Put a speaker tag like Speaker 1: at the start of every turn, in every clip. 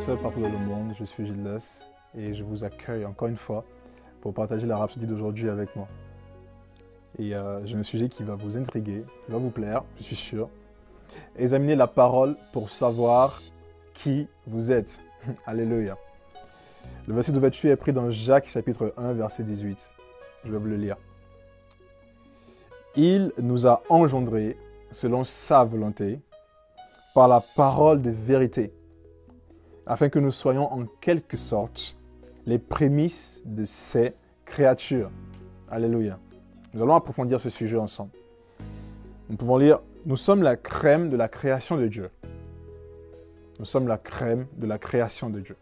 Speaker 1: sœurs partout dans le monde, je suis Gildas et je vous accueille encore une fois pour partager la rhapsodie d'aujourd'hui avec moi. Et j'ai un sujet qui va vous intriguer, qui va vous plaire, je suis sûr. Examinez la parole pour savoir qui vous êtes. Alléluia. Le verset d'ouverture est pris dans Jacques chapitre 1 verset 18. Je vais vous le lire. Il nous a engendrés selon sa volonté par la parole de vérité, afin que nous soyons en quelque sorte les prémices de ses créatures. Alléluia. Nous allons approfondir ce sujet ensemble. Nous pouvons lire, nous sommes la crème de la création de Dieu. Nous sommes la crème de la création de Dieu.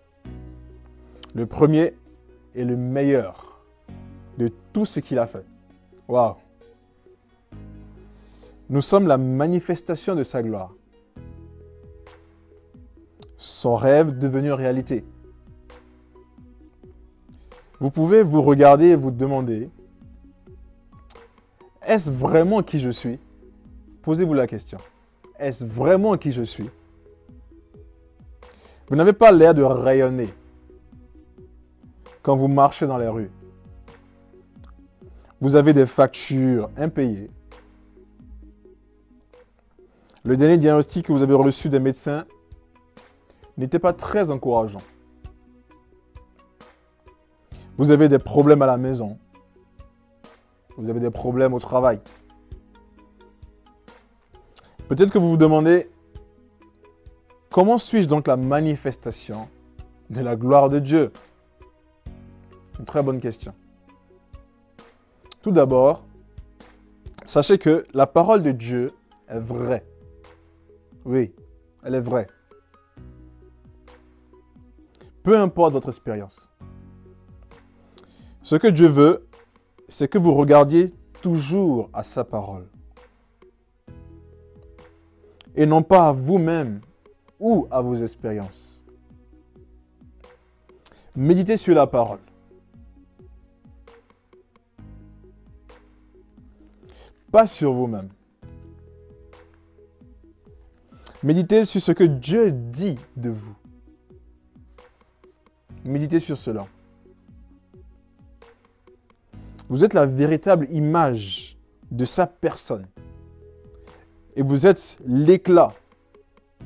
Speaker 1: Le premier et le meilleur de tout ce qu'il a fait. Waouh! Nous sommes la manifestation de sa gloire. Son rêve devenu réalité. Vous pouvez vous regarder et vous demander, est-ce vraiment qui je suis? Posez-vous la question. Est-ce vraiment qui je suis? Vous n'avez pas l'air de rayonner quand vous marchez dans les rues. Vous avez des factures impayées. Le dernier diagnostic que vous avez reçu des médecins n'était pas très encourageant. Vous avez des problèmes à la maison. Vous avez des problèmes au travail. Peut-être que vous vous demandez, comment suis-je donc la manifestation de la gloire de Dieu? Une très bonne question. Tout d'abord, sachez que la parole de Dieu est vraie. Oui, elle est vraie. Peu importe votre expérience. Ce que Dieu veut, c'est que vous regardiez toujours à sa parole. Et non pas à vous-même ou à vos expériences. Méditez sur la parole. Pas sur vous-même. Méditez sur ce que Dieu dit de vous. Méditez sur cela. Vous êtes la véritable image de sa personne. Et vous êtes l'éclat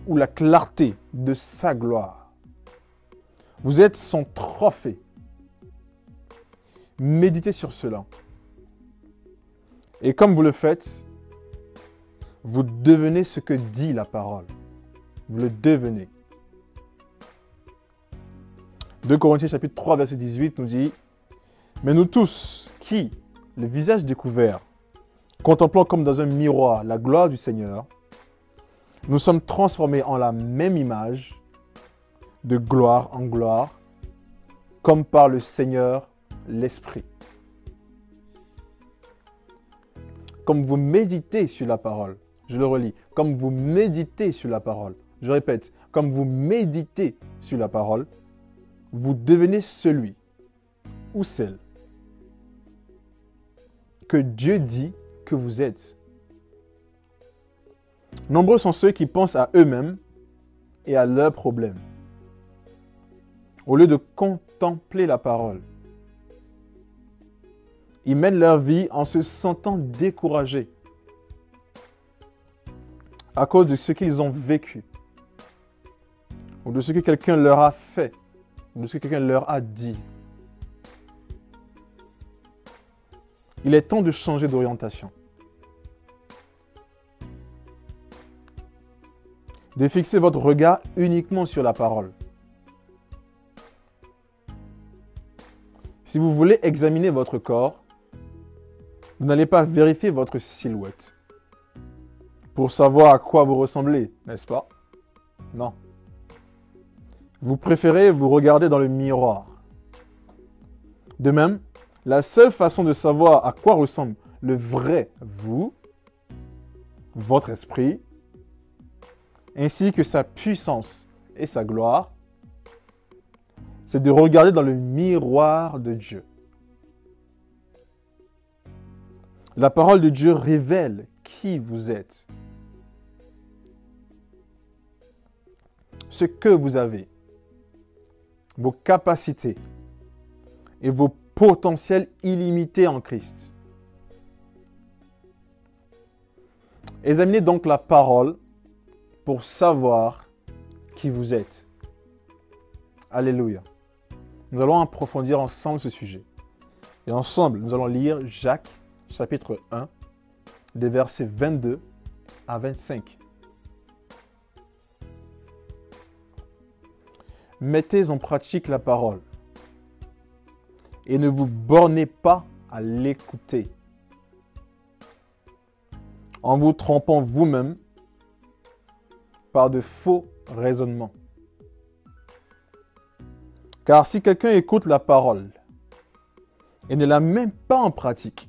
Speaker 1: ou la clarté de sa gloire. Vous êtes son trophée. Méditez sur cela. Et comme vous le faites, vous devenez ce que dit la parole. Vous le devenez. 2 Corinthiens chapitre 3 verset 18 nous dit « Mais nous tous qui, le visage découvert, contemplant comme dans un miroir la gloire du Seigneur, nous sommes transformés en la même image, de gloire en gloire, comme par le Seigneur l'Esprit. » Comme vous méditez sur la parole, je le relis, comme vous méditez sur la parole, je répète, comme vous méditez sur la parole, vous devenez celui ou celle que Dieu dit que vous êtes. Nombreux sont ceux qui pensent à eux-mêmes et à leurs problèmes, au lieu de contempler la parole. Ils mènent leur vie en se sentant découragés à cause de ce qu'ils ont vécu, ou de ce que quelqu'un leur a fait, ou de ce que quelqu'un leur a dit. Il est temps de changer d'orientation. De fixer votre regard uniquement sur la parole. Si vous voulez examiner votre corps, vous n'allez pas vérifier votre silhouette pour savoir à quoi vous ressemblez, n'est-ce pas? Non. Vous préférez vous regarder dans le miroir. De même, la seule façon de savoir à quoi ressemble le vrai vous, votre esprit, ainsi que sa puissance et sa gloire, c'est de regarder dans le miroir de Dieu. La parole de Dieu révèle qui vous êtes, ce que vous avez, vos capacités et vos potentiels illimités en Christ. Examinez donc la parole pour savoir qui vous êtes. Alléluia. Nous allons approfondir ensemble ce sujet. Et ensemble, nous allons lire Jacques, chapitre 1, des versets 22 à 25. Mettez en pratique la parole et ne vous bornez pas à l'écouter, en vous trompant vous-même par de faux raisonnements. Car si quelqu'un écoute la parole et ne la met pas en pratique,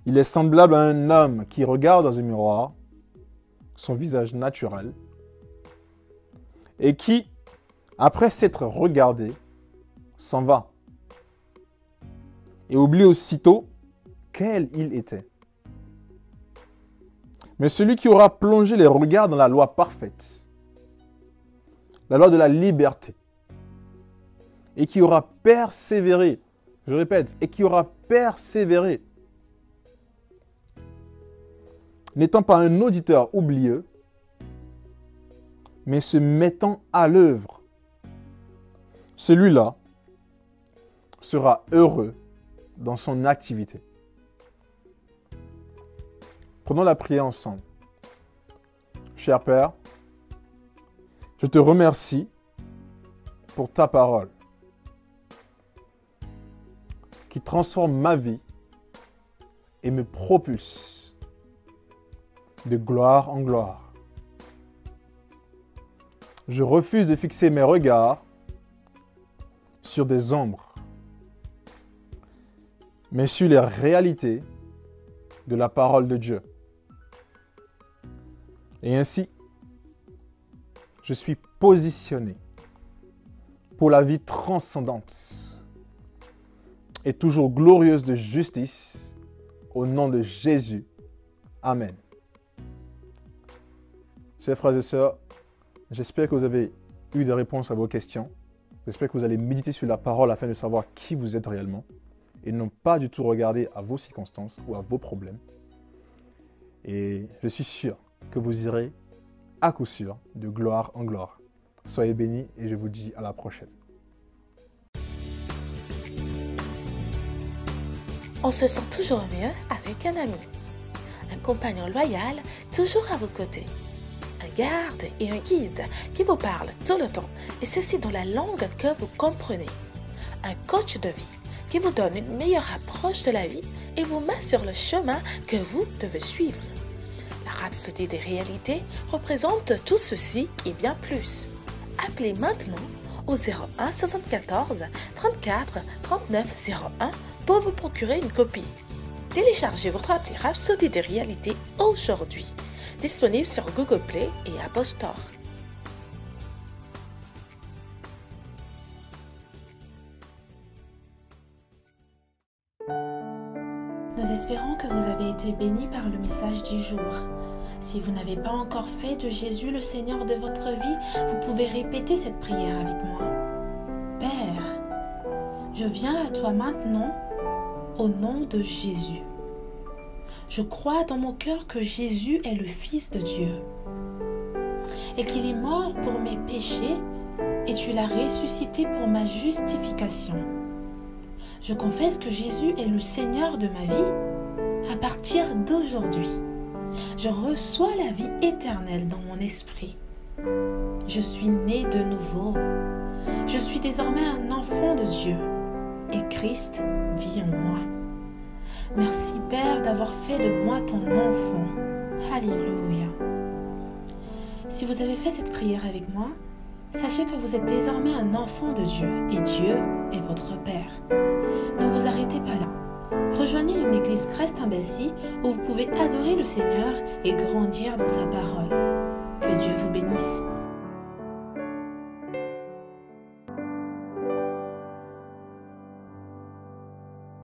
Speaker 1: il est semblable à un homme qui regarde dans un miroir son visage naturel et qui, après s'être regardé, s'en va et oublie aussitôt quel il était. Mais celui qui aura plongé les regards dans la loi parfaite, la loi de la liberté, et qui aura persévéré, je répète, et qui aura persévéré, n'étant pas un auditeur oublieux, mais se mettant à l'œuvre, celui-là sera heureux dans son activité. Prenons la prière ensemble. Cher Père, je te remercie pour ta parole qui transforme ma vie et me propulse de gloire en gloire. Je refuse de fixer mes regards sur des ombres, mais sur les réalités de la parole de Dieu. Et ainsi, je suis positionné pour la vie transcendante et toujours glorieuse de justice au nom de Jésus. Amen. Chers frères et sœurs, j'espère que vous avez eu des réponses à vos questions. J'espère que vous allez méditer sur la parole afin de savoir qui vous êtes réellement et non pas du tout regarder à vos circonstances ou à vos problèmes. Et je suis sûr que vous irez à coup sûr de gloire en gloire. Soyez bénis et je vous dis à la prochaine.
Speaker 2: On se sent toujours mieux avec un ami. Un compagnon loyal, toujours à vos côtés. Un garde et un guide qui vous parle tout le temps, et ceci dans la langue que vous comprenez. Un coach de vie qui vous donne une meilleure approche de la vie et vous met sur le chemin que vous devez suivre. La Rhapsodie des réalités représente tout ceci et bien plus. Appelez maintenant au 01 74 34 39 01 pour vous procurer une copie. Téléchargez votre appli Rhapsodie des réalités aujourd'hui. Disponible sur Google Play et Apple Store. Nous espérons que vous avez été bénis par le message du jour. Si vous n'avez pas encore fait de Jésus le Seigneur de votre vie, vous pouvez répéter cette prière avec moi. Père, je viens à toi maintenant au nom de Jésus. Je crois dans mon cœur que Jésus est le Fils de Dieu et qu'il est mort pour mes péchés et tu l'as ressuscité pour ma justification. Je confesse que Jésus est le Seigneur de ma vie à partir d'aujourd'hui. Je reçois la vie éternelle dans mon esprit. Je suis né de nouveau. Je suis désormais un enfant de Dieu et Christ vit en moi. Merci Père d'avoir fait de moi ton enfant. Alléluia. Si vous avez fait cette prière avec moi, sachez que vous êtes désormais un enfant de Dieu et Dieu est votre Père. Ne vous arrêtez pas là. Rejoignez une église Christ en Bessie où vous pouvez adorer le Seigneur et grandir dans sa parole. Que Dieu vous bénisse.